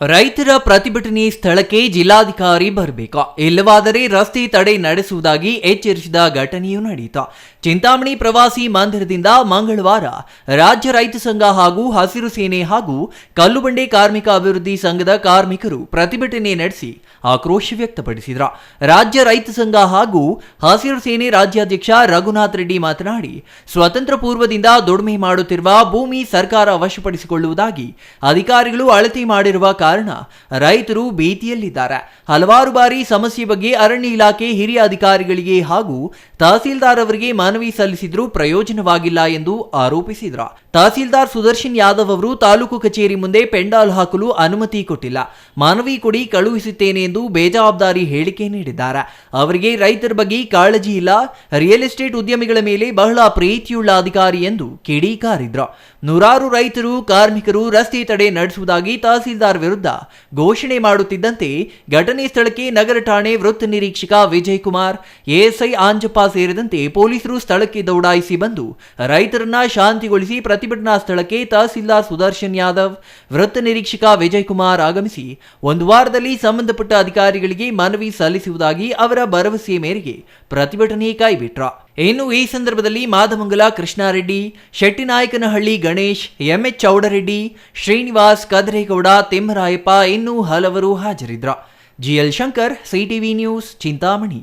ರೈತರ ಪ್ರತಿಭಟನೆ ಸ್ಥಳಕ್ಕೆ ಜಿಲ್ಲಾಧಿಕಾರಿ ಬರಬೇಕು, ಇಲ್ಲವಾದರೆ ರಸ್ತೆ ತಡೆ ನಡೆಸುವುದಾಗಿ ಎಚ್ಚರಿಸಿದ ಘಟನೆಯೂ ನಡೆಯಿತು. ಚಿಂತಾಮಣಿ ಪ್ರವಾಸಿ ಮಂದಿರದಿಂದ ಮಂಗಳವಾರ ರಾಜ್ಯ ರೈತ ಸಂಘ ಹಾಗೂ ಹಸಿರು ಸೇನೆ ಹಾಗೂ ಕಲ್ಲುಬಂಡೆ ಕಾರ್ಮಿಕ ಅಭಿವೃದ್ಧಿ ಸಂಘದ ಕಾರ್ಮಿಕರು ಪ್ರತಿಭಟನೆ ನಡೆಸಿ ಆಕ್ರೋಶ ವ್ಯಕ್ತಪಡಿಸಿದರು. ರಾಜ್ಯ ರೈತ ಸಂಘ ಹಾಗೂ ಹಸಿರು ಸೇನೆ ರಾಜ್ಯಾಧ್ಯಕ್ಷ ರಘುನಾಥ್ ರೆಡ್ಡಿ ಮಾತನಾಡಿ, ಸ್ವತಂತ್ರ ಪೂರ್ವದಿಂದ ದುಡಿಮೆ ಮಾಡುತ್ತಿರುವ ಭೂಮಿ ಸರ್ಕಾರ ವಶಪಡಿಸಿಕೊಳ್ಳುವುದಾಗಿ ಅಧಿಕಾರಿಗಳು ಅಳತೆ ಮಾಡಿರುವ ಕಾರಣ ರೈತರು ಭೀತಿಯಲ್ಲಿದ್ದಾರೆ. ಹಲವಾರು ಬಾರಿ ಸಮಸ್ಯೆ ಬಗ್ಗೆ ಅರಣ್ಯ ಇಲಾಖೆ ಹಿರಿಯ ಅಧಿಕಾರಿಗಳಿಗೆ ಹಾಗೂ ತಹಸೀಲ್ದಾರ್ ಅವರಿಗೆ ಮನವಿ ಸಲ್ಲಿಸಿದ್ರೂ ಪ್ರಯೋಜನವಾಗಿಲ್ಲ ಎಂದು ಆರೋಪಿಸಿದರು. ತಹಸೀಲ್ದಾರ್ ಸುದರ್ಶನ್ ಯಾದವ್ ಅವರು ತಾಲೂಕು ಕಚೇರಿ ಮುಂದೆ ಪೆಂಡಾಲ್ ಹಾಕಲು ಅನುಮತಿ ಕೊಟ್ಟಿಲ್ಲ, ಮನವಿ ಕೊಡಿ ಕಳುಹಿಸುತ್ತೇನೆ ಎಂದು ಬೇಜವಾಬ್ದಾರಿ ಹೇಳಿಕೆ ನೀಡಿದ್ದಾರೆ. ಅವರಿಗೆ ರೈತರ ಬಗ್ಗೆ ಕಾಳಜಿ ಇಲ್ಲ, ರಿಯಲ್ ಎಸ್ಟೇಟ್ ಉದ್ಯಮಿಗಳ ಮೇಲೆ ಬಹಳ ಪ್ರೀತಿಯುಳ್ಳ ಅಧಿಕಾರಿ ಎಂದು ಕಿಡಿಕಾರಿದ್ರು. ನೂರಾರು ರೈತರು ಕಾರ್ಮಿಕರು ರಸ್ತೆ ತಡೆ ನಡೆಸುವುದಾಗಿ ತಹಸೀಲ್ದಾರ್ ವಿರುದ್ಧ ಘೋಷಣೆ ಮಾಡುತ್ತಿದ್ದಂತೆ ಘಟನೆ ಸ್ಥಳಕ್ಕೆ ನಗರ ಠಾಣೆ ವೃತ್ತ ನಿರೀಕ್ಷಕ ವಿಜಯ್ ಕುಮಾರ್, ಎಎಸ್ಐ ಆಂಜಪ್ಪ ಸೇರಿದಂತೆ ಪೊಲೀಸರು ಸ್ಥಳಕ್ಕೆ ದೌಡಾಯಿಸಿ ಬಂದು ರೈತರನ್ನ ಶಾಂತಿಗೊಳಿಸಿ ಪ್ರತಿಭಟನಾ ಸ್ಥಳಕ್ಕೆ ತಹಸೀಲ್ದಾರ್ ಸುದರ್ಶನ್ ಯಾದವ್, ವೃತ್ತ ನಿರೀಕ್ಷಕ ವಿಜಯ್ ಕುಮಾರ್ ಆಗಮಿಸಿ ಒಂದು ವಾರದಲ್ಲಿ ಸಂಬಂಧಪಟ್ಟ ಅಧಿಕಾರಿಗಳಿಗೆ ಮನವಿ ಸಲ್ಲಿಸುವುದಾಗಿ ಅವರ ಭರವಸೆ ಮೇರೆಗೆ ಪ್ರತಿಭಟನೆ ಕೈಬಿಟ್ರು. ಇನ್ನು ಈ ಸಂದರ್ಭದಲ್ಲಿ ಮಾದಮಂಗಲ ಕೃಷ್ಣಾರೆಡ್ಡಿ, ಶೆಟ್ಟಿನಾಯಕನಹಳ್ಳಿ ಗಣೇಶ್, ಎಂಎಚ್ ಚೌಡರೆಡ್ಡಿ, ಶ್ರೀನಿವಾಸ್, ಕದರೇಗೌಡ, ತಿಮ್ಮರಾಯಪ್ಪ ಇನ್ನೂ ಹಲವರು ಹಾಜರಿದ್ದರು. GL Shankar, CTV news, Chintamani.